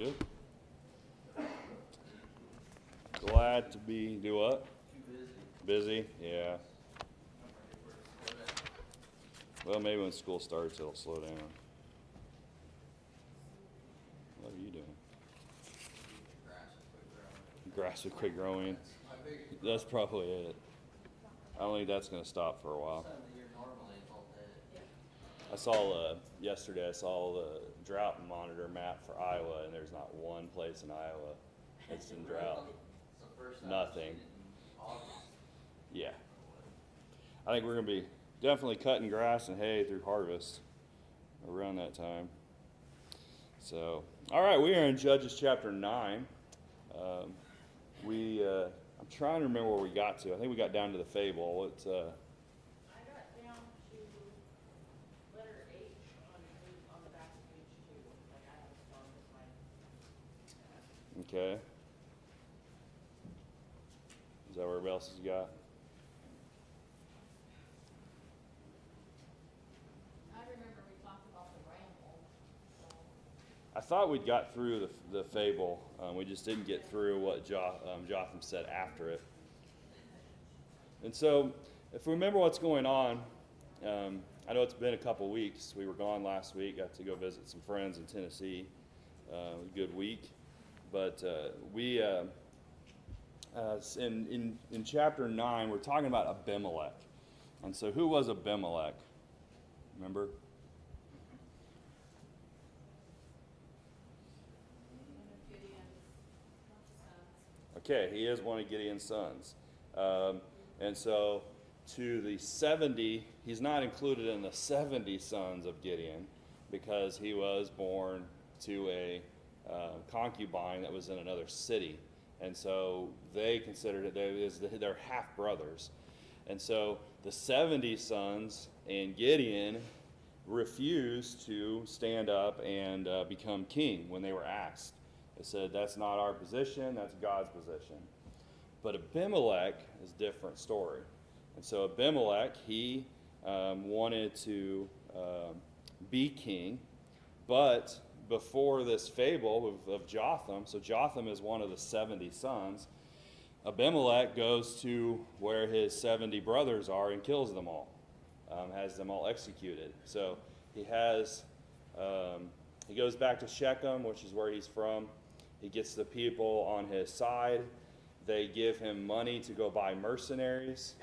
Good. Glad to be, do what? Too busy. Busy? Yeah. Well, maybe when school starts, it'll slow down. What are you doing? Grass would quit growing. That's probably it. I don't think that's going to stop for a while. I saw yesterday. I saw the drought monitor map for Iowa, and there's not one place in Iowa that's in drought. Nothing. Yeah. I think we're going to be definitely cutting grass and hay through harvest around that time. So, all right, we are in Judges chapter 9. I'm trying to remember where we got to. I think we got down to the fable. I got down to letter H on the back of page 2. Like I have it on with my. Okay. Is that where else you got? I remember we talked about the ramble. So. I thought we'd got through the fable. We just didn't get through what Jotham said after it. And so, if we remember what's going on, I know it's been a couple weeks. We were gone last week. Got to go visit some friends in Tennessee. A good week. But in chapter 9, we're talking about Abimelech. And so, who was Abimelech? Remember? Okay, he is one of Gideon's sons. And so to the 70, he's not included in the 70 sons of Gideon because he was born to a concubine that was in another city. And so they considered it, they're half-brothers. And so the 70 sons and Gideon refused to stand up and become king when they were asked. They said, that's not our position, that's God's position. But Abimelech is a different story. And so Abimelech, he wanted to be king, but before this fable of Jotham, so Jotham is one of the 70 sons, Abimelech goes to where his 70 brothers are and kills them all, has them all executed. So he goes back to Shechem, which is where he's from. He gets the people on his side. They give him money to go buy mercenaries.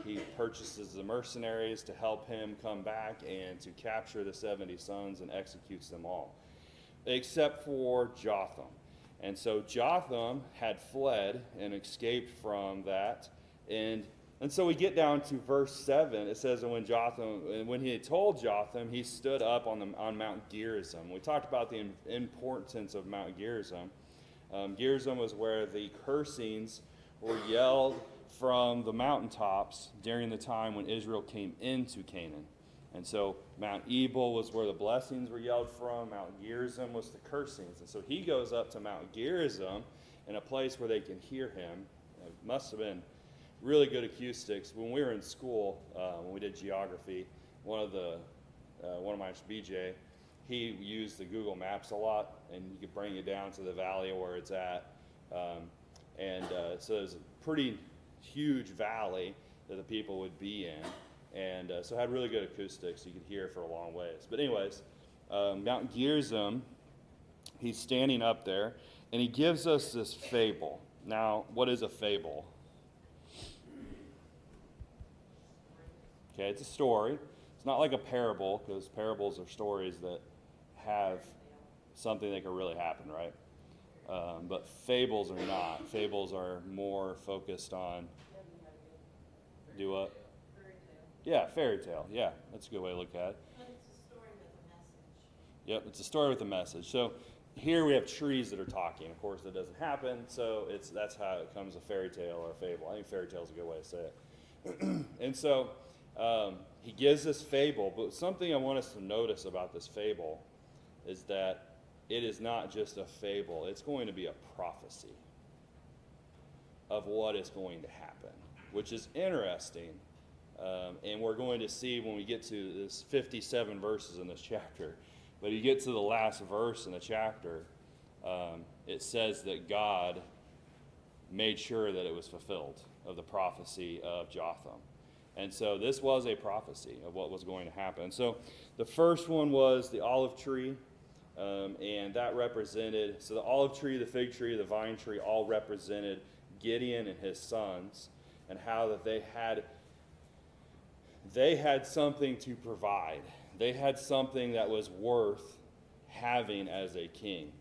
He purchases the mercenaries to help him come back and to capture the 70 sons and executes them all, except for Jotham. And so Jotham had fled and escaped from that. And so we get down to verse 7. It says, and when he had told Jotham, he stood up on Mount Gerizim. We talked about the importance of Mount Gerizim. Gerizim was where the cursings were yelled from the mountaintops during the time when Israel came into Canaan. And so Mount Ebal was where the blessings were yelled from. Mount Gerizim was the cursings. And so he goes up to Mount Gerizim in a place where they can hear him. It must have been really good acoustics. When we were in school, when we did geography, one of my BJ, he used the Google Maps a lot, and you could bring you down to the valley where it's at. So there's a pretty huge valley that the people would be in. And so it had really good acoustics. You could hear for a long ways. But anyways, Mount Gerizim, he's standing up there, and he gives us this fable. Now, what is a fable? Okay, it's a story. It's not like a parable, because parables are stories that have something that can really happen, right? But fables are not. Fables are more focused on, do what? Yeah, fairy tale. Yeah, that's a good way to look at it. But it's a story with a message. Yep, it's a story with a message. So here we have trees that are talking. Of course, that doesn't happen, so that's how it becomes a fairy tale or a fable. I think fairy tale is a good way to say it. And so he gives this fable, but something I want us to notice about this fable is that it is not just a fable. It's going to be a prophecy of what is going to happen, which is interesting. And we're going to see when we get to this 57 verses in this chapter. But you get to the last verse in the chapter, it says that God made sure that it was fulfilled of the prophecy of Jotham. And so this was a prophecy of what was going to happen. So the first one was the olive tree, and that represented, so the olive tree, the fig tree, the vine tree, all represented Gideon and his sons, and how that they had something to provide. They had something that was worth having as a king.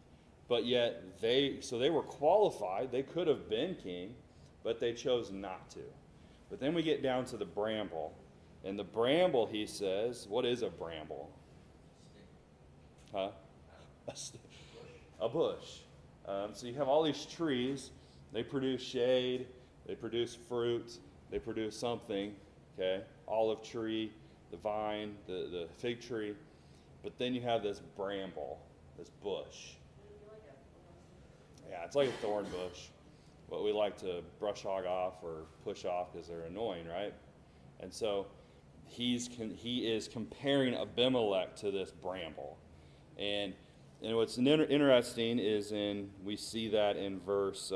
But yet they were qualified. They could have been king, but they chose not to. But then we get down to the bramble. And the bramble, he says, what is a bramble? Huh? A bush. So you have all these trees. They produce shade. They produce fruit. They produce something. Okay? Olive tree, the vine, the fig tree. But then you have this bramble, this bush. Yeah, it's like a thorn bush. What we like to brush hog off or push off because they're annoying, right? And so he is comparing Abimelech to this bramble. And what's interesting is we see that in verse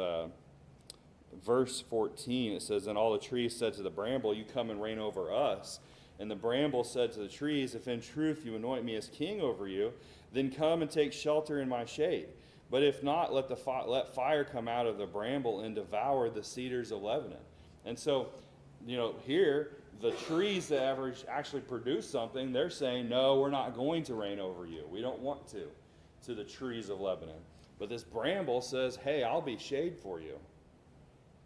14. It says, "And all the trees said to the bramble, you come and reign over us. And the bramble said to the trees, if in truth you anoint me as king over you, then come and take shelter in my shade. But if not, let fire come out of the bramble and devour the cedars of Lebanon." And so, here, the trees that actually produce something, they're saying, no, we're not going to reign over you. We don't want to the trees of Lebanon. But this bramble says, hey, I'll be shade for you.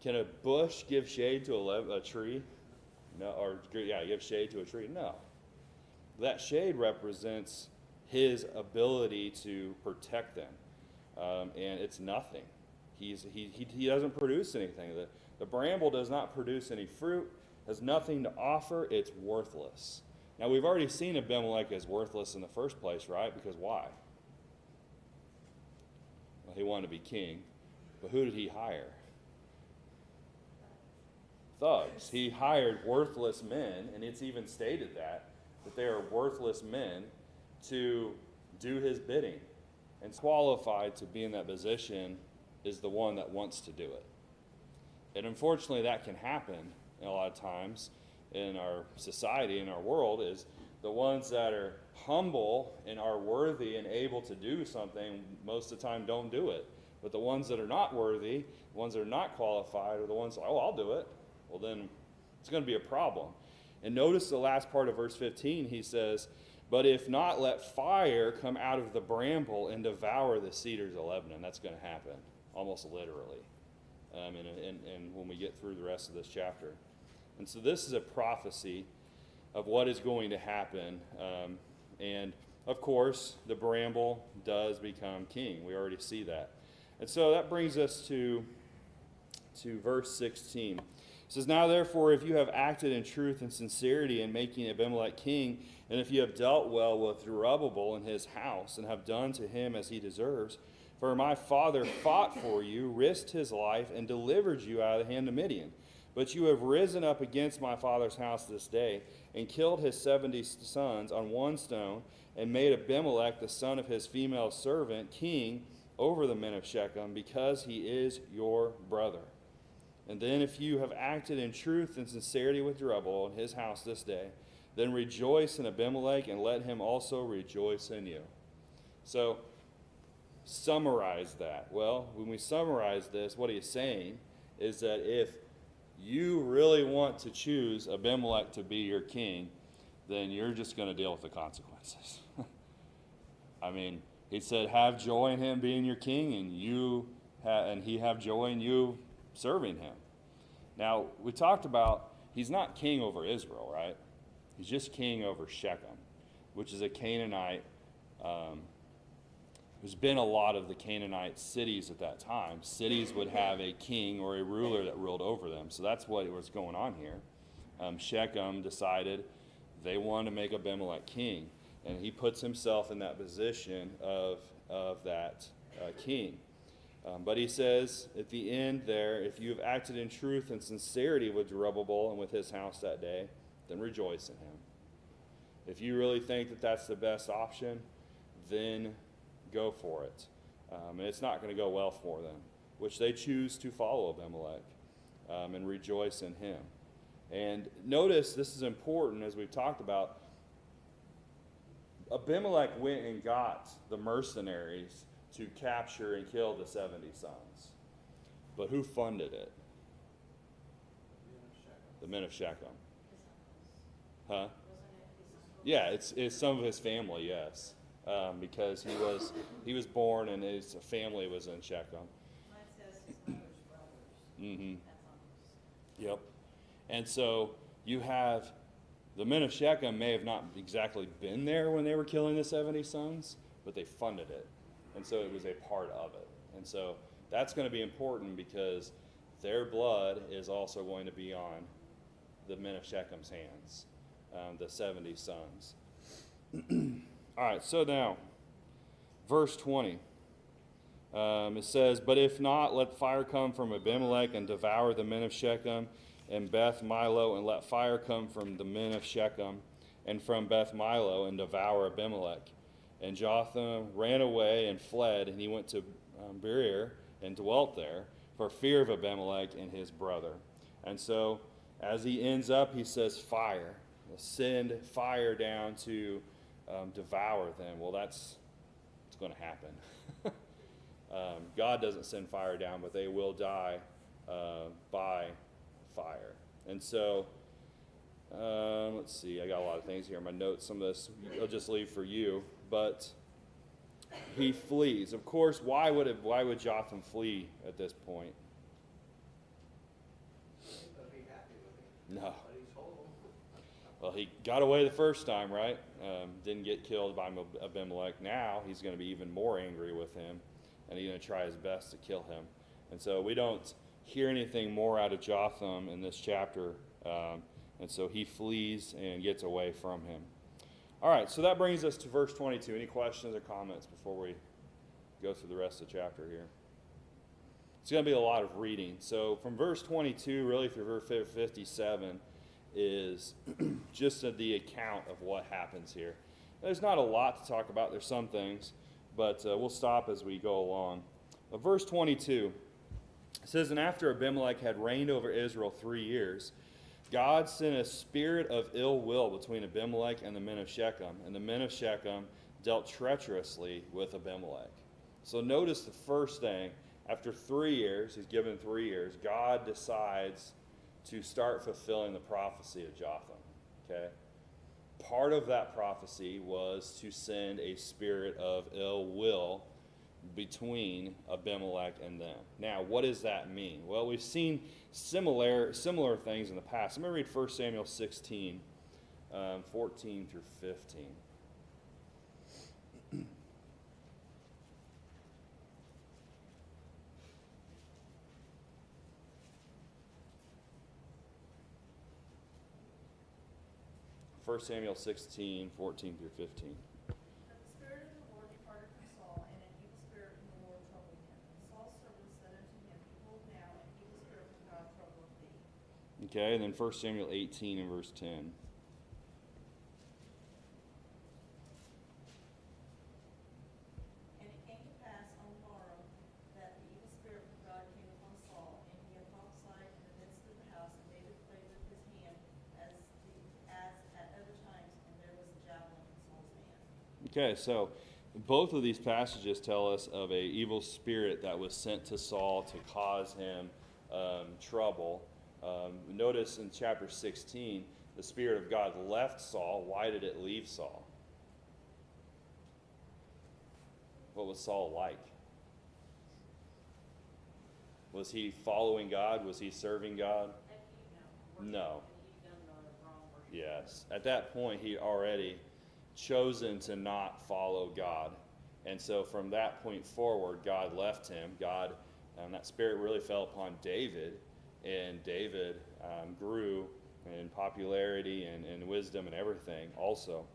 Can a bush give shade to a tree? No, give shade to a tree? No. That shade represents his ability to protect them. And it's nothing. He doesn't produce anything. The bramble does not produce any fruit, has nothing to offer. It's worthless. Now, we've already seen Abimelech as worthless in the first place, right? Because why? Well, he wanted to be king. But who did he hire? Thugs. He hired worthless men, and it's even stated that they are worthless men to do his bidding. And qualified to be in that position is the one that wants to do it. And unfortunately, that can happen a lot of times in our society, in our world, is the ones that are humble and are worthy and able to do something most of the time don't do it. But the ones that are not worthy, the ones that are not qualified, are the ones, I'll do it. Well, then it's going to be a problem. And notice the last part of verse 15, he says, "But if not, let fire come out of the bramble and devour the cedars of Lebanon." That's going to happen, almost literally, and when we get through the rest of this chapter. And so this is a prophecy of what is going to happen. And, of course, the bramble does become king. We already see that. And so that brings us to verse 16. It says, "Now therefore, if you have acted in truth and sincerity in making Abimelech king, and if you have dealt well with Zerubbabel and his house, and have done to him as he deserves, for my father fought for you, risked his life, and delivered you out of the hand of Midian. But you have risen up against my father's house this day, and killed his 70 sons on one stone, and made Abimelech, the son of his female servant, king over the men of Shechem, because he is your brother. And then if you have acted in truth and sincerity with Zerubbabel and his house this day, then rejoice in Abimelech, and let him also rejoice in you." So, summarize that. Well, when we summarize this, what he's saying is that if you really want to choose Abimelech to be your king, then you're just going to deal with the consequences. I mean, he said, have joy in him being your king, and he have joy in you serving him. Now, we talked about he's not king over Israel, right? He's just king over Shechem, which is a Canaanite. There's been a lot of the Canaanite cities at that time. Cities would have a king or a ruler that ruled over them. So that's what was going on here. Shechem decided they wanted to make Abimelech king, and he puts himself in that position of that king. But he says at the end there, if you have acted in truth and sincerity with Zerubbabel and with his house that day, then rejoice in him. If you really think that that's the best option, then go for it. and it's not going to go well for them, which they choose to follow Abimelech and rejoice in him. And notice, this is important, as we've talked about, Abimelech went and got the mercenaries to capture and kill the 70 sons. But who funded it? The men of Shechem. Huh? Yeah, it's some of his family, yes. Because he was born and his family was in Shechem. Mine says his mother's brothers. Mm-hmm. That's on Yep. And so you have the men of Shechem may have not exactly been there when they were killing the 70 sons, but they funded it. And so it was a part of it. And so that's going to be important because their blood is also going to be on the men of Shechem's hands, the 70 sons. All right, so now, verse 20. It says, "But if not, let fire come from Abimelech and devour the men of Shechem and Beth Milo, and let fire come from the men of Shechem and from Beth Milo and devour Abimelech. And Jotham ran away and fled, and he went to Beer and dwelt there for fear of Abimelech and his brother." And so as he ends up, he says fire. Send fire down to devour them. Well, it's going to happen. God doesn't send fire down, but they will die by fire. And so, let's see, I got a lot of things here in my notes. Some of this I'll just leave for you. But he flees. Of course, why would Jotham flee at this point? No. Well, he got away the first time, right? Didn't get killed by Abimelech. Now he's going to be even more angry with him, and he's going to try his best to kill him. And so we don't hear anything more out of Jotham in this chapter, and so he flees and gets away from him. All right, so that brings us to verse 22. Any questions or comments before we go through the rest of the chapter here? It's going to be a lot of reading. So from verse 22 really through verse 57 is just the account of what happens here. There's not a lot to talk about. There's some things, but we'll stop as we go along. Verse 22 says, "And after Abimelech had reigned over Israel 3 years, God sent a spirit of ill will between Abimelech and the men of Shechem, and the men of Shechem dealt treacherously with Abimelech." So notice the first thing, after 3 years, he's given 3 years, God decides to start fulfilling the prophecy of Jotham. Okay? Part of that prophecy was to send a spirit of ill will between Abimelech and them. Now, what does that mean? Well, we've seen similar things in the past. I'm going to read 1 Samuel 16, 14 through 15. First Samuel 16, 14 through 15. But the Spirit of the Lord departed from Saul, and an evil spirit from the Lord troubled him. And Saul's servants said unto him, Behold, now an evil spirit from God troubleth thee. Okay, and then 1 Samuel 18 and verse 10. And it came to pass on the morrow that the evil spirit from God came upon Saul, and he had prophesied in the midst of the house, and David played with his hand as at other times, and there was a javelin in Saul's hand. Okay, so both of these passages tell us of a evil spirit that was sent to Saul to cause him trouble. Notice in chapter 16, the Spirit of God left Saul. Why did it leave Saul? What was Saul like? Was he following God? Was he serving God? No. Yes. At that point, he already chosen to not follow God. And so from that point forward, God left him. That spirit really fell upon David, and David grew in popularity and wisdom and everything also.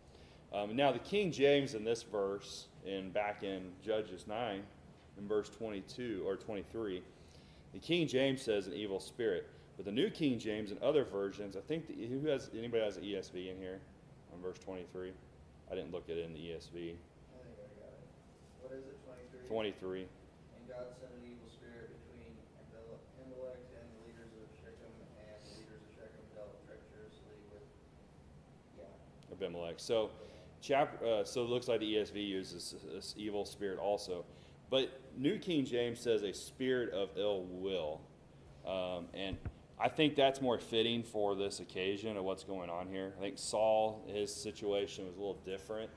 Now the King James in this verse, back in Judges 9, in verse 22 or 23, the King James says an evil spirit. But the New King James and other versions, I think, anybody has an ESV in here on verse 23? I didn't look at it in the ESV. I think I got it. What is it, 23? 23. And God sent an evil spirit between Amalek and the leaders of Shechem, and the leaders of Shechem dealt treacherously with, Abimelech. So, so it looks like the ESV uses this evil spirit also. But New King James says a spirit of ill will. And I think that's more fitting for this occasion of what's going on here. I think Saul, his situation was a little different.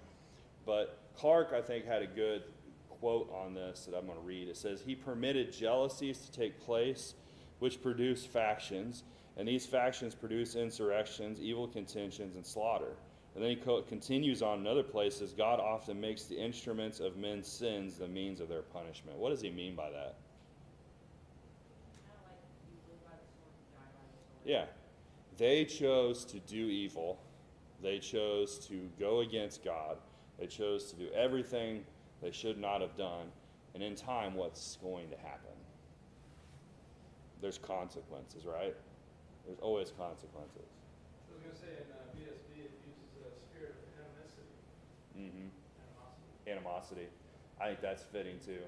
But Clark, I think, had a good quote on this that I'm going to read. It says, he permitted jealousies to take place, which produce factions, and these factions produce insurrections, evil contentions, and slaughter. And then he continues on in other places, God often makes the instruments of men's sins the means of their punishment. What does he mean by that? Yeah. They chose to do evil. They chose to go against God. They chose to do everything they should not have done. And in time, what's going to happen? There's consequences, right? There's always consequences. I was going to say in BSB it uses a spirit of animosity. Mm-hmm. Animosity. Animosity. I think that's fitting too.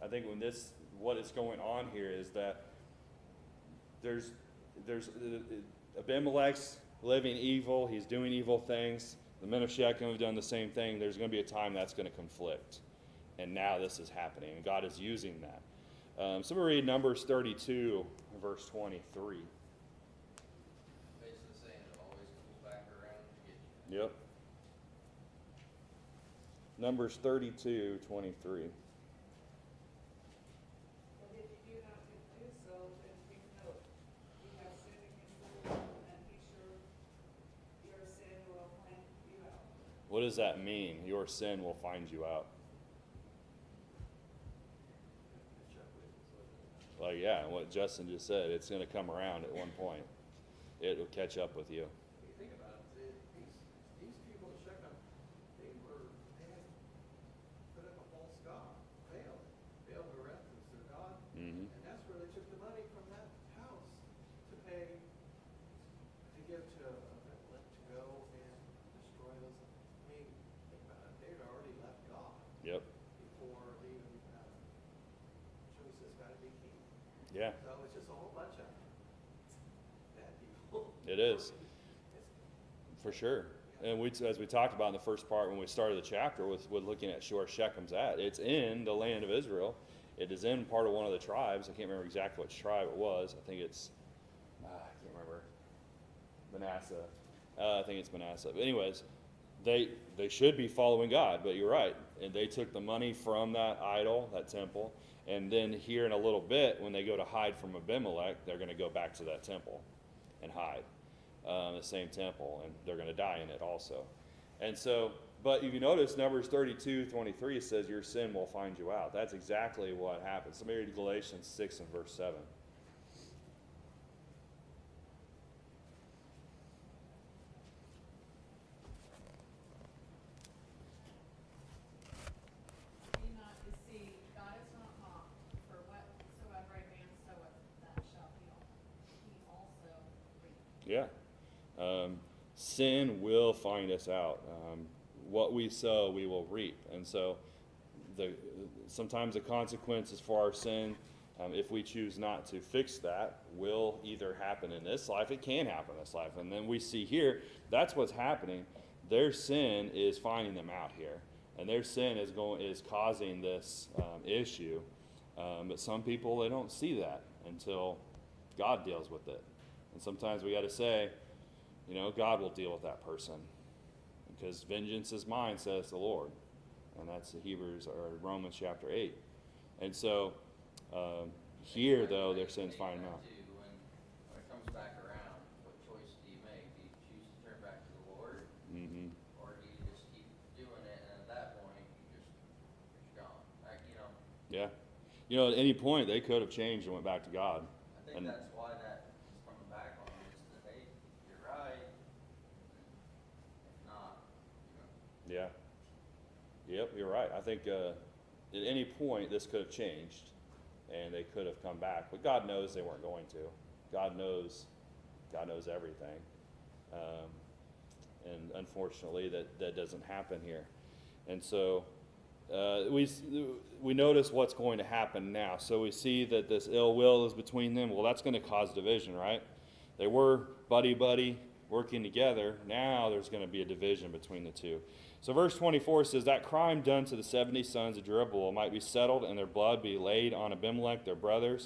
I think what is going on here is that there's Abimelech's living evil. He's doing evil things. The men of Shechem have done the same thing. There's going to be a time that's going to conflict. And now this is happening, and God is using that. So we read Numbers 32, verse 23. basically saying it always comes back around to get you. Yep. Numbers 32, 23. But if you do not do so, then take note, you have sinned against the Lord, and be sure your sin will find you out. What does that mean? Your sin will find you out. Like, yeah, what Justin just said, it's going to come around at one point. It will catch up with you. If you think about it, these people in Shechem, they had put up a false god, Baal. Baal Bereth was their god, Mm-hmm. and that's where they took the money from that house to pay, to give to Abimelech to go and destroy those. I mean, think about it, they had already left God Yep. before they even chose this guy to be king. Yeah, So it's just a whole bunch of bad people. it is. For sure. And as we talked about in the first part when we started the chapter with looking at where Shechem's at, it's in the land of Israel. It is in part of one of the tribes. I can't remember exactly which tribe it was. I think it's, I can't remember, Manasseh. I think it's Manasseh. But anyways, they should be following God, but you're right. And they took the money from that idol, that temple, and then here in a little bit, when they go to hide from Abimelech, they're going to go back to that temple and hide. The same temple, and they're going to die in it also. And so, but if you notice, Numbers 32:23 says your sin will find you out. That's exactly what happens. Somebody read Galatians 6 and verse 7. Be not deceived, God is not mocked, for whatsoever a man soweth, that shall he also reap. Yeah. Sin will find us out. What we sow, we will reap. And so sometimes the consequences for our sin, if we choose not to fix that, will either happen in this life. It can happen in this life. And then we see here, that's what's happening. Their sin is finding them out here. And their sin is causing this issue. But some people, they don't see that until God deals with it. And sometimes we got to say, God will deal with that person. Because vengeance is mine, says the Lord. And that's the Hebrews or Romans chapter 8. And so here, though, their sins find them out. When it comes back around, what choice do you make? Do you choose to turn back to the Lord? Mm-hmm. Or do you just keep doing it, and at that point, you're gone? Yeah. At any point, they could have changed and went back to God. I think And- that's why that is coming back on is that, hey, you're right. If not, Yeah. Yep, you're right. I think at any point this could have changed and they could have come back. But God knows they weren't going to. God knows everything. And unfortunately that doesn't happen here. And so we notice what's going to happen now. So we see that this ill will is between them. Well, that's going to cause division, right? They were buddy working together. Now there's going to be a division between the two. So verse 24 says, that crime done to the 70 sons of Jerubbaal might be settled, and their blood be laid on Abimelech, their brother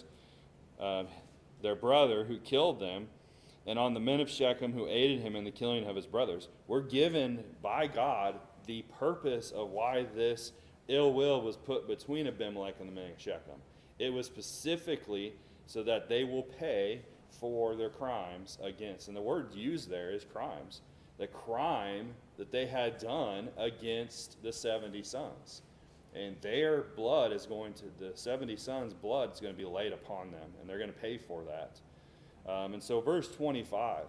who killed them, and on the men of Shechem who aided him in the killing of his brothers. We're given by God the purpose of why this ill will was put between Abimelech and the men of Shechem. It was specifically so that they will pay for their crimes against. And the word used there is crimes. The crime that they had done against the 70 sons. And their blood is going to, the 70 sons' blood is going to be laid upon them, and they're going to pay for that. And so verse 25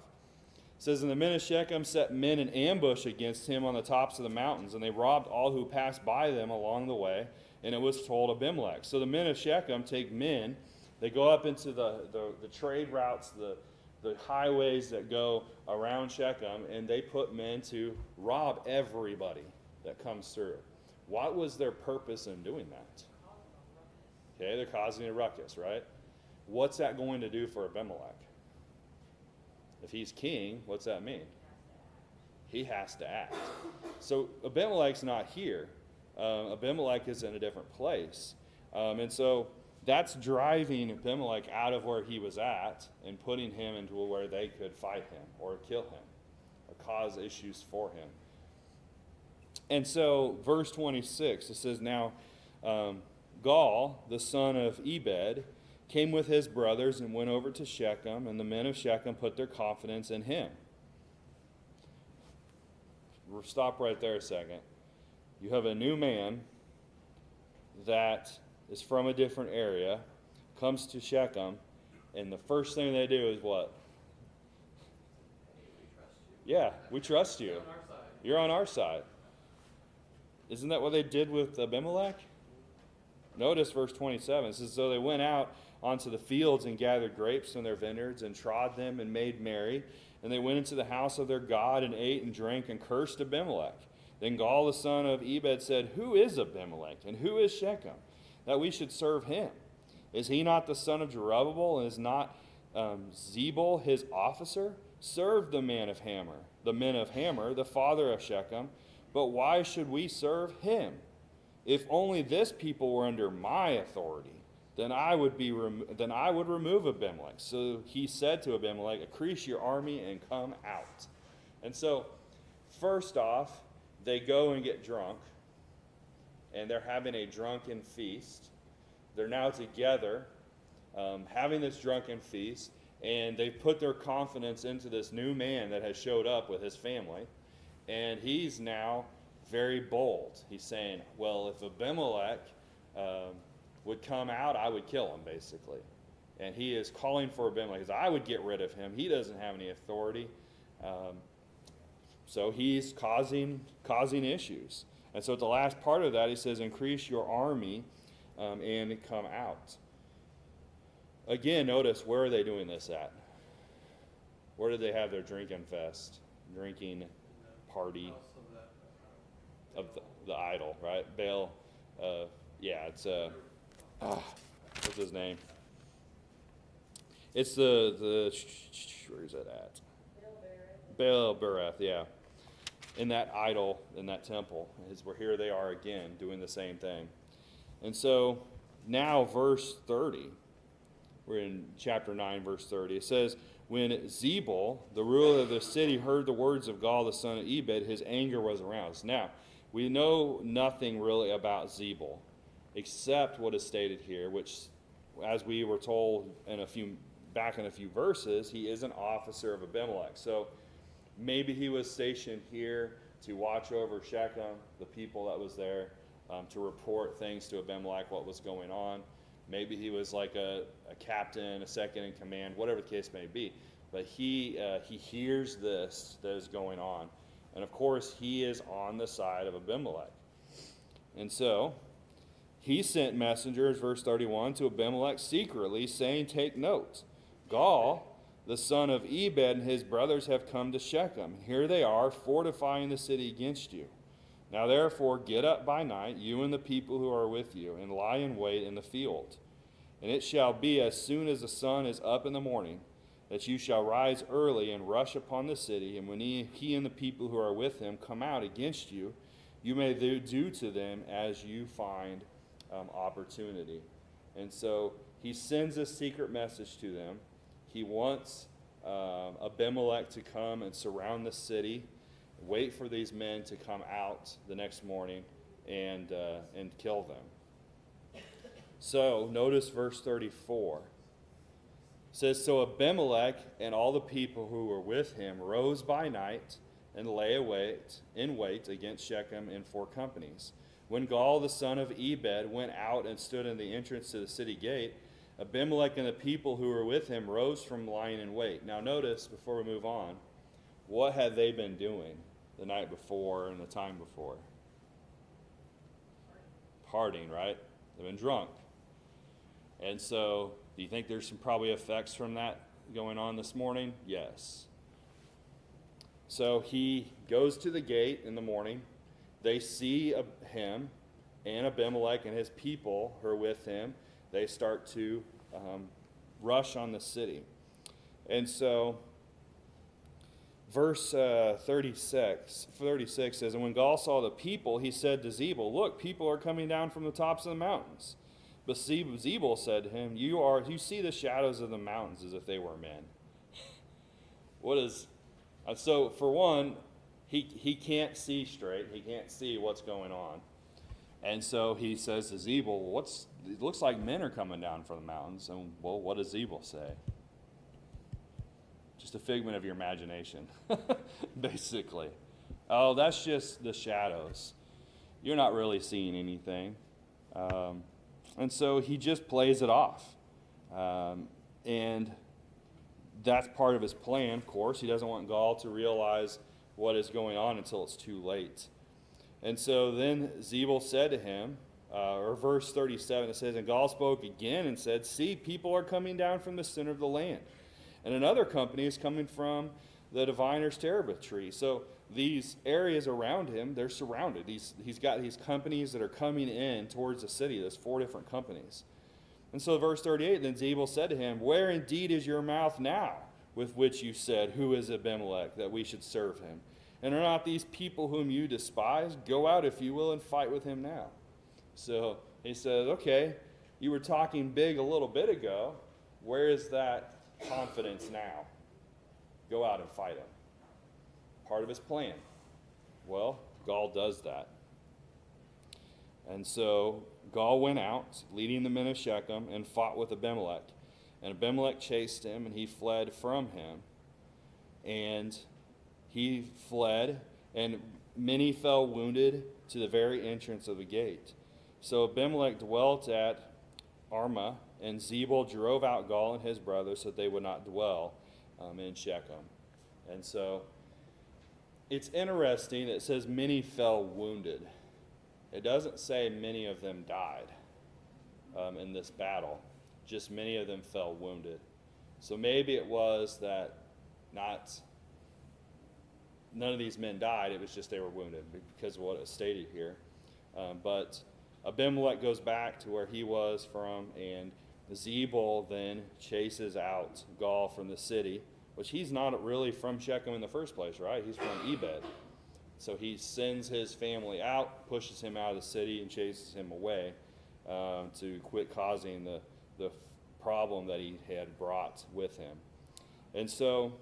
says, and the men of Shechem set men in ambush against him on the tops of the mountains, and they robbed all who passed by them along the way, and it was told Abimelech. So the men of Shechem take men, they go up into the trade routes, the highways that go around Shechem, and they put men to rob everybody that comes through. What was their purpose in doing that? Okay, they're causing a ruckus, right? What's that going to do for Abimelech? If he's king, what's that mean? He has to act. So Abimelech's not here. Abimelech is in a different place. And so that's driving Abimelech out of where he was at and putting him into where they could fight him or kill him or cause issues for him. And so verse 26, it says, now Gaal, the son of Ebed, came with his brothers and went over to Shechem, and the men of Shechem put their confidence in him. We'll stop right there a second. You have a new man that is from a different area, comes to Shechem, and the first thing they do is what? Yeah, we trust you. You're on our side. Isn't that what they did with Abimelech? Notice verse 27. It says, so they went out onto the fields and gathered grapes from their vineyards and trod them and made merry. And they went into the house of their God and ate and drank and cursed Abimelech. Then Gaal the son of Ebed said, who is Abimelech and who is Shechem, that we should serve him? Is he not the son of Jerubbaal, and is not Zebul his officer? Serve the men of Hamor, the father of Shechem. But why should we serve him? If only this people were under my authority, then I would remove Abimelech. So he said to Abimelech, increase your army and come out. And so, first off, they go and get drunk, and they're having a drunken feast. They're now together, having this drunken feast, and they've put their confidence into this new man that has showed up with his family, and he's now very bold. He's saying, well, if Abimelech would come out, I would kill him, basically. And he is calling for Abimelech. He says, I would get rid of him. He doesn't have any authority. So he's causing issues. And so at the last part of that, he says, increase your army and come out. Again, notice, where are they doing this at? Where did they have their drinking party of the idol, right? Baal, it's what's his name? It's the where is that at? Baal Bereth, yeah. In that idol, in that temple, here they are again doing the same thing. And so now verse 30, we're in chapter 9, verse 30. It says, when Zebul, the ruler of the city, heard the words of Gaal, the son of Ebed, his anger was aroused. Now, we know nothing really about Zebul, except what is stated here, which, as we were told back in a few verses, he is an officer of Abimelech. So maybe he was stationed here to watch over Shechem, the people that was there, to report things to Abimelech, what was going on. Maybe he was like a captain, a second in command, whatever the case may be. But he hears this that is going on. And of course, he is on the side of Abimelech. And so he sent messengers, verse 31, to Abimelech secretly, saying, take note. Gaal, the son of Ebed, and his brothers have come to Shechem. Here they are, fortifying the city against you. Now therefore get up by night, you and the people who are with you, and lie in wait in the field. And it shall be as soon as the sun is up in the morning, that you shall rise early and rush upon the city, and when he and the people who are with him come out against you, you may do to them as you find opportunity. And so he sends a secret message to them. He wants Abimelech to come and surround the city, wait for these men to come out the next morning and kill them. So notice verse 34. It says, so Abimelech and all the people who were with him rose by night and lay in wait against Shechem in 4 companies. When Gaal the son of Ebed went out and stood in the entrance to the city gate, Abimelech and the people who were with him rose from lying in wait. Now notice, before we move on, what had they been doing the night before and the time before? Partying, right? They've been drunk. And so, do you think there's some probably effects from that going on this morning? Yes. So he goes to the gate in the morning. They see him and Abimelech and his people who are with him. They start to rush on the city. And so, verse 36 says, and when Gaal saw the people, he said to Zebul, look, people are coming down from the tops of the mountains. But Zebul said to him, you see the shadows of the mountains as if they were men. So for one, he can't see straight. He can't see what's going on. And so he says to Zebul, it looks like men are coming down from the mountains. And well, what does Zebul say? Just a figment of your imagination, basically. Oh, that's just the shadows. You're not really seeing anything. And so he just plays it off. And that's part of his plan, of course. He doesn't want Gaal to realize what is going on until it's too late. And so then Zebul said to him, or verse 37, it says, and Gaal spoke again and said, see, people are coming down from the center of the land. And another company is coming from the diviner's terebinth tree. So these areas around him, they're surrounded. He's got these companies that are coming in towards the city. There's 4 different companies. And so verse 38, then Zebul said to him, where indeed is your mouth now, with which you said, who is Abimelech, that we should serve him? And are not these people whom you despise? Go out, if you will, and fight with him now. So he says, okay, you were talking big a little bit ago. Where is that confidence now? Go out and fight him. Part of his plan. Well, Gaal does that. And so Gaal went out, leading the men of Shechem, and fought with Abimelech. And Abimelech chased him, and he fled from him. And he fled, and many fell wounded to the very entrance of the gate. So Abimelech dwelt at Armah, and Zebul drove out Gaal and his brothers so that they would not dwell in Shechem. And so it's interesting. It says many fell wounded. It doesn't say many of them died in this battle. Just many of them fell wounded. So maybe it was that none of these men died. It was just they were wounded because of what is stated here. But Abimelech goes back to where he was from, and Zebul then chases out Gaal from the city, which he's not really from Shechem in the first place, right? He's from Ebed. So he sends his family out, pushes him out of the city, and chases him away to quit causing the problem that he had brought with him. And so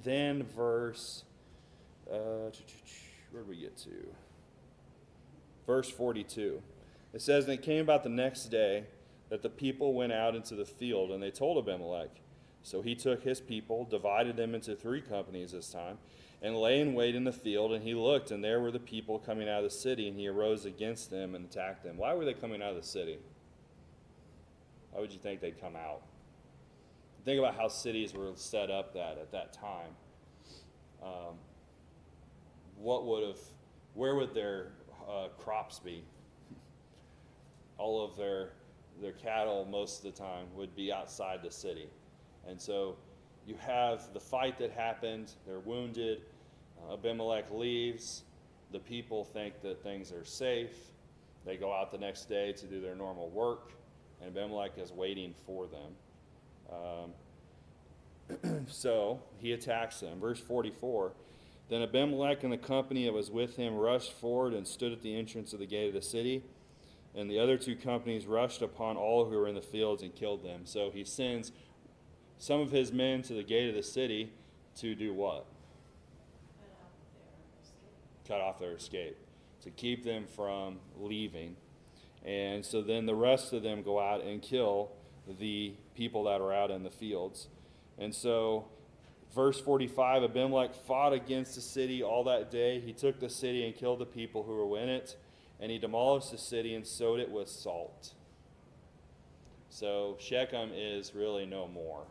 then verse, where did we get to? Verse 42. It says, and it came about the next day that the people went out into the field, and they told Abimelech. So he took his people, divided them into 3 companies this time, and lay in wait in the field, and he looked, and there were the people coming out of the city, and he arose against them and attacked them. Why were they coming out of the city? Why would you think they'd come out? Think about how cities were set up at that time. Where would their crops be? All of their cattle most of the time would be outside the city. And so you have the fight that happened, they're wounded, Abimelech leaves, The people think that things are safe. They go out the next day to do their normal work, and Abimelech is waiting for them. So he attacks them. Verse 44, then Abimelech and the company that was with him rushed forward and stood at the entrance of the gate of the city. And the other two companies rushed upon all who were in the fields and killed them. So he sends some of his men to the gate of the city to do what? Cut off their escape. To keep them from leaving. And so then the rest of them go out and kill the people that are out in the fields. And so, verse 45, Abimelech fought against the city all that day. He took the city and killed the people who were in it. And he demolished the city and sowed it with salt. So Shechem is really no more.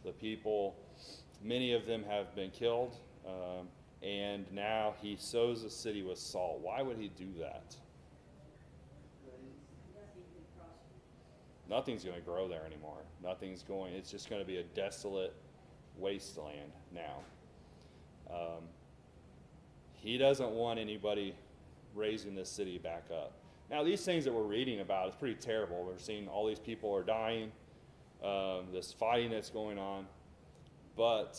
The people, many of them have been killed. And now he sows the city with salt. Why would he do that? Nothing's going to grow there anymore. It's just going to be a desolate wasteland now. He doesn't want anybody raising this city back up. Now, these things that we're reading about is pretty terrible. We're seeing all these people are dying, this fighting that's going on. But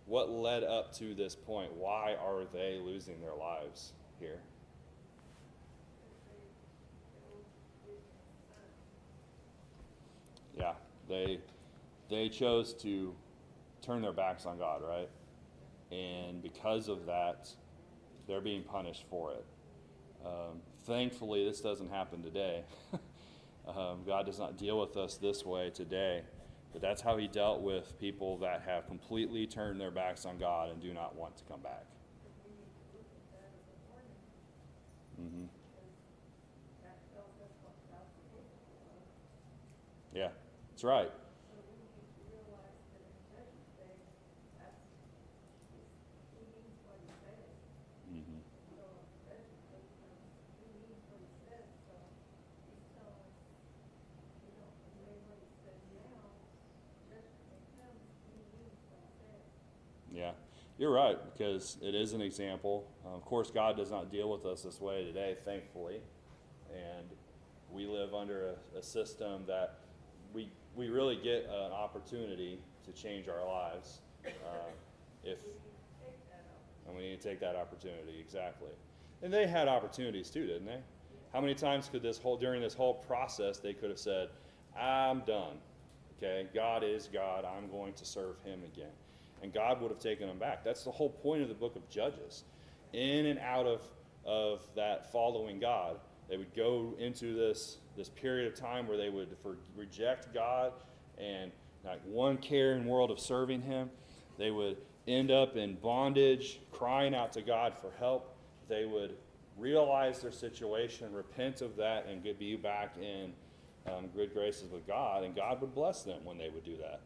what led up to this point? Why are they losing their lives here? Yeah, they chose to turn their backs on God, right? And because of that, they're being punished for it. Thankfully, this doesn't happen today. God does not deal with us this way today. But that's how he dealt with people that have completely turned their backs on God and do not want to come back. Mm-hmm. Yeah, that's right. Mm-hmm. Yeah, you're right, because it is an example. Of course, God does not deal with us this way today, thankfully. And we live under a system that we really get an opportunity to change our lives. And we need to take that opportunity, exactly. And they had opportunities too, didn't they? How many times could during this whole process, they could have said, I'm done. Okay, God is God. I'm going to serve him again. And God would have taken them back. That's the whole point of the book of Judges. In and out of that following God, they would go into this period of time where they would reject God and not one care in the world of serving him. They would end up in bondage, crying out to God for help. They would realize their situation, repent of that, and be back in good graces with God, and God would bless them when they would do that.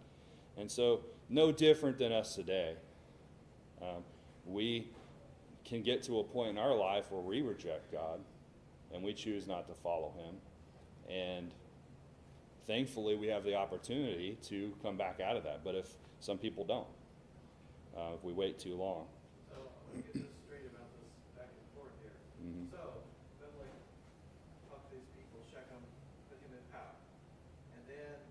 And so, no different than us today. We can get to a point in our life where we reject God, and we choose not to follow him. And thankfully, we have the opportunity to come back out of that. But if some people don't, if we wait too long. So I want to get this straight about this back and forth here. Mm-hmm. So Abimelech talked to these people, Shechem, put him in power, and then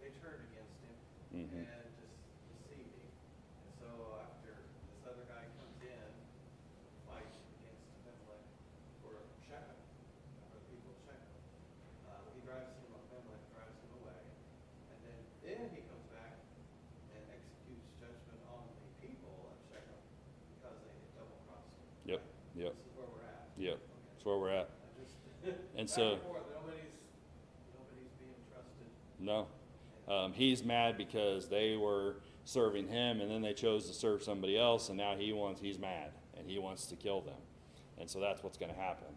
they turned against him Mm-hmm. and just deceived him. And so after this other guy comes in, fight against Abimelech for Shechem, for the people of Shechem, Abimelech drives him away, and then he comes back and executes judgment on the people of Shechem because they had double-crossed him. Yep. Yep. This is where we're at. Yep. Okay. That's where we're at. And Back so, forth, nobody's being trusted. no. He's mad because they were serving him, and then they chose to serve somebody else, and now he's mad, and he wants to kill them. And so that's what's going to happen.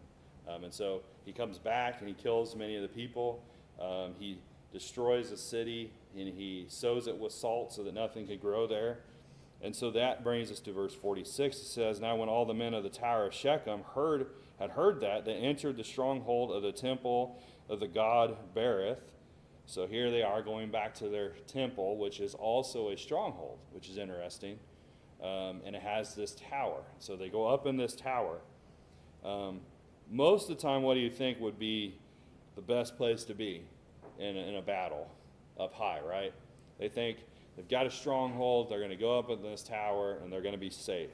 And so he comes back, and he kills many of the people. He destroys the city, and he sows it with salt so that nothing could grow there. And so that brings us to verse 46. It says, now when all the men of the tower of Shechem had heard that, they entered the stronghold of the temple of the god Berith. So here they are going back to their temple, which is also a stronghold, which is interesting. and it has this tower. So they go up in this tower. Most of the time, what do you think would be the best place to be in a battle? Up high, right? They think they've got a stronghold, they're going to go up in this tower, and they're going to be safe.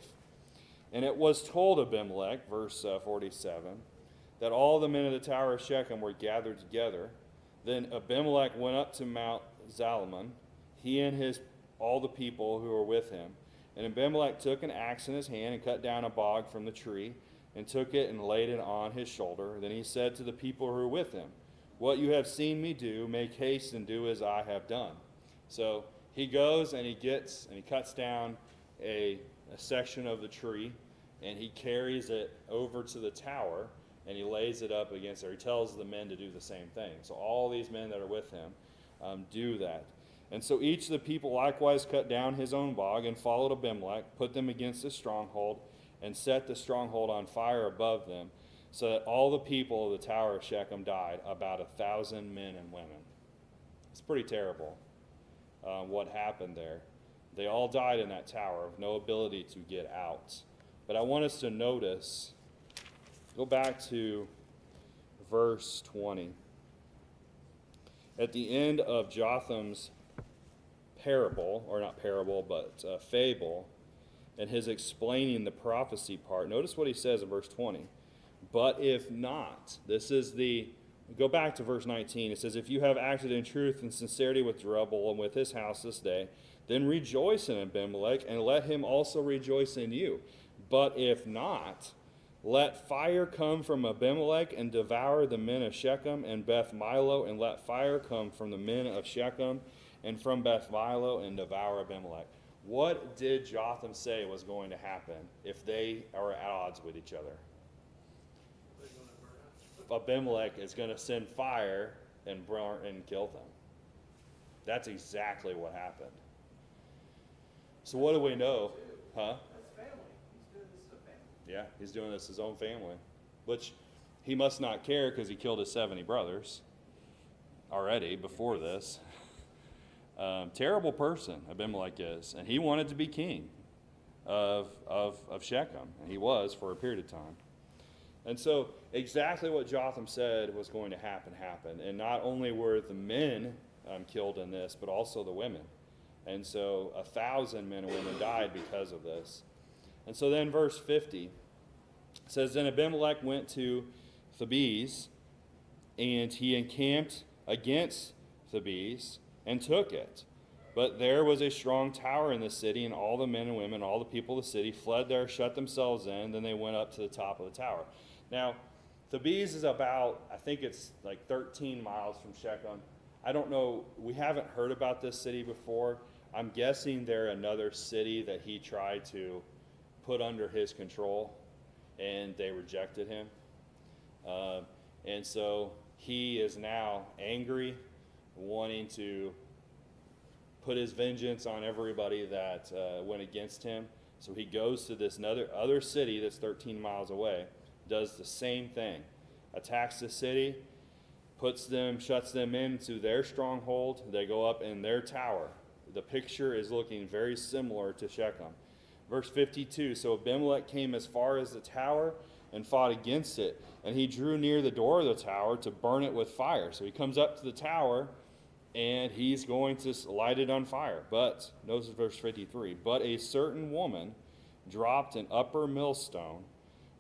And it was told Abimelech, verse 47, that all the men of the tower of Shechem were gathered together. Then Abimelech went up to Mount Zalmon, he and all the people who were with him. And Abimelech took an axe in his hand and cut down a bog from the tree, and took it and laid it on his shoulder. Then he said to the people who were with him, "What you have seen me do, make haste and do as I have done." So he goes and he cuts down a section of the tree, and he carries it over to the tower, and he lays it up against there. He tells the men to do the same thing. So all these men that are with him do that. And so each of the people likewise cut down his own bog and followed Abimelech, put them against the stronghold, and set the stronghold on fire above them, so that all the people of the tower of Shechem died, about 1,000 men and women. It's pretty terrible what happened there. They all died in that tower with no ability to get out. But I want us to notice, go back to verse 20. At the end of Jotham's parable, or not parable, but fable, and his explaining the prophecy part, notice what he says in verse 20. But if not, go back to verse 19. It says, "If you have acted in truth and sincerity with Jeroboam and with his house this day, then rejoice in Abimelech, and let him also rejoice in you. But if not, let fire come from Abimelech and devour the men of Shechem and Beth Milo, and let fire come from the men of Shechem and from Beth Milo and devour Abimelech." What did Jotham say was going to happen if they are at odds with each other? They're gonna burn up. Abimelech is going to send fire and burn and kill them. That's exactly what happened. So what do we know? Huh? That's family. He's doing this to family. Yeah, he's doing this to his own family, which he must not care because he killed his 70 brothers already before this. Terrible person Abimelech is, and he wanted to be king of Shechem, and he was for a period of time. And so exactly what Jotham said was going to happen happened, and not only were the men killed in this, but also the women. And so 1,000 men and women died because of this. And so then verse 50 says, "Then Abimelech went to Thebez, and he encamped against Thebez and took it. But there was a strong tower in the city, and all the men and women, all the people of the city fled there, shut themselves in. Then they went up to the top of the tower." Now, Thebez is about, I think it's like 13 miles from Shechem. I don't know, we haven't heard about this city before. I'm guessing they're another city that he tried to put under his control, and they rejected him. And so he is now angry, wanting to put his vengeance on everybody that went against him. So he goes to this other city that's 13 miles away, does the same thing, attacks the city, shuts them into their stronghold. They go up in their tower. The picture is looking very similar to Shechem. Verse 52, "So Abimelech came as far as the tower and fought against it, and he drew near the door of the tower to burn it with fire." So he comes up to the tower, and he's going to light it on fire. But, notice verse 53, "But a certain woman dropped an upper millstone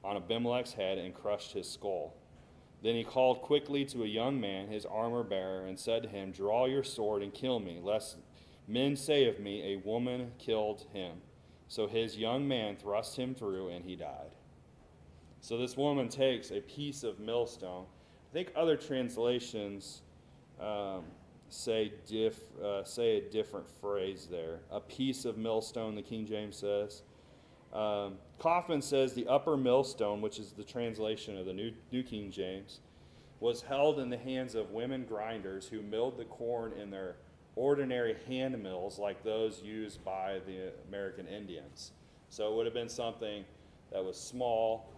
on Abimelech's head and crushed his skull. Then he called quickly to a young man, his armor bearer, and said to him, 'Draw your sword and kill me, lest men say of me, a woman killed him.' So his young man thrust him through, and he died." So this woman takes a piece of millstone. I think other translations say a different phrase there. A piece of millstone, the King James says. Kaufman says the upper millstone, which is the translation of the New King James, was held in the hands of women grinders who milled the corn in their ordinary hand mills like those used by the American Indians. So it would have been something that was small,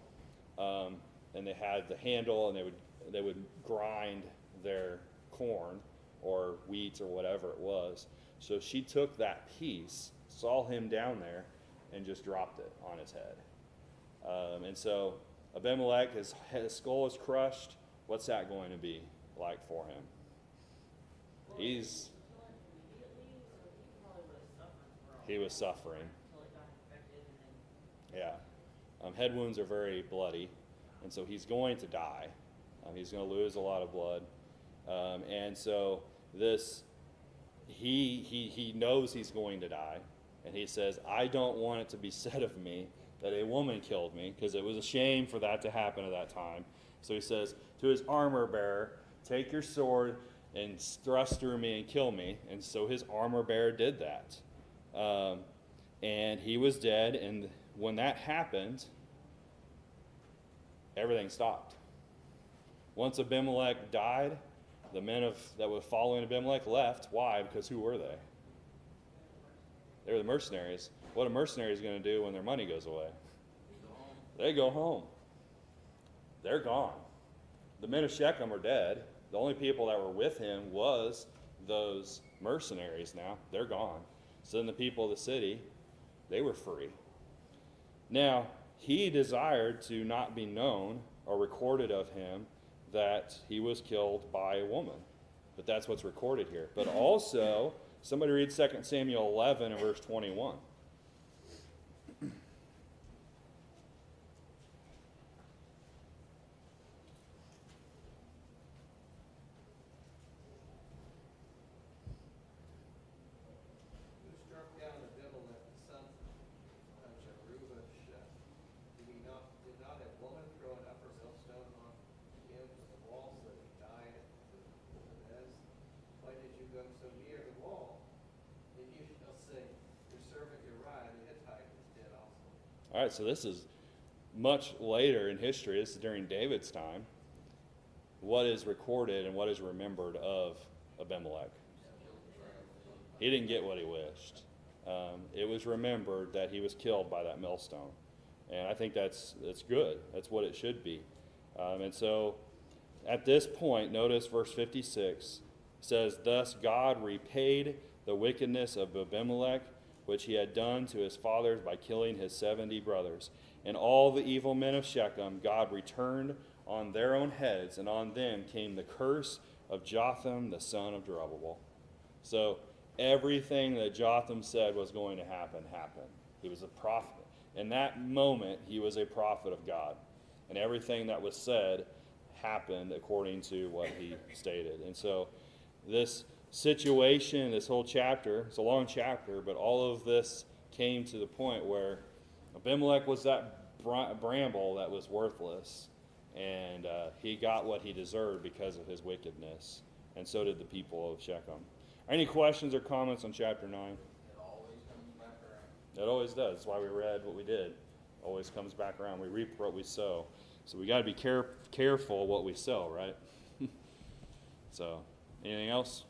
and they had the handle, and they would grind their corn or wheat or whatever it was. So she took that piece, saw him down there, and just dropped it on his head. And so Abimelech, his skull is crushed. What's that going to be like for him? He was suffering. Yeah. Head wounds are very bloody, and so he's going to die. He's going to lose a lot of blood. And so he knows he's going to die, and he says, I don't want it to be said of me that a woman killed me, because it was a shame for that to happen at that time. So he says to his armor bearer, take your sword and thrust through me and kill me. And so his armor bearer did that. And he was dead, and when that happened, everything stopped. Once Abimelech died, the men that were following Abimelech left. Why? Because who were they? They were the mercenaries. What are mercenaries going to do when their money goes away? They go home. They're gone. The men of Shechem are dead. The only people that were with him was those mercenaries now. They're gone. So then the people of the city, they were free. Now, he desired to not be known or recorded of him that he was killed by a woman. But that's what's recorded here. But also, somebody read 2 Samuel 11 and verse 21. Who struck down Abimelech, the son of Jerubbaal? Did not a woman throw an upper millstone on him from the wall so that he died at Thebez? Why did you go so near the wall? And you shall say, your servant Uriah the Hittite is dead also. All right, so this is much later in history. This is during David's time. What is recorded and what is remembered of Abimelech? He didn't get what he wished. It was remembered that he was killed by that millstone. And I think that's good. That's what it should be. And so at this point, notice verse 56 says, thus God repaid the wickedness of Abimelech, which he had done to his fathers by killing his 70 brothers. And all the evil men of Shechem God returned on their own heads, and on them came the curse of Jotham the son of Jerubbaal. So everything that Jotham said was going to happen, happened. He was a prophet. In that moment, he was a prophet of God. And everything that was said happened according to what he stated. And so this situation, this whole chapter, it's a long chapter, but all of this came to the point where Abimelech was that bramble that was worthless. And he got what he deserved because of his wickedness. And so did the people of Shechem. Any questions or comments on chapter 9? It always comes back around. It always does. That's why we read what we did. Always comes back around. We reap what we sow. So we got to be careful what we sow, right? So, anything else?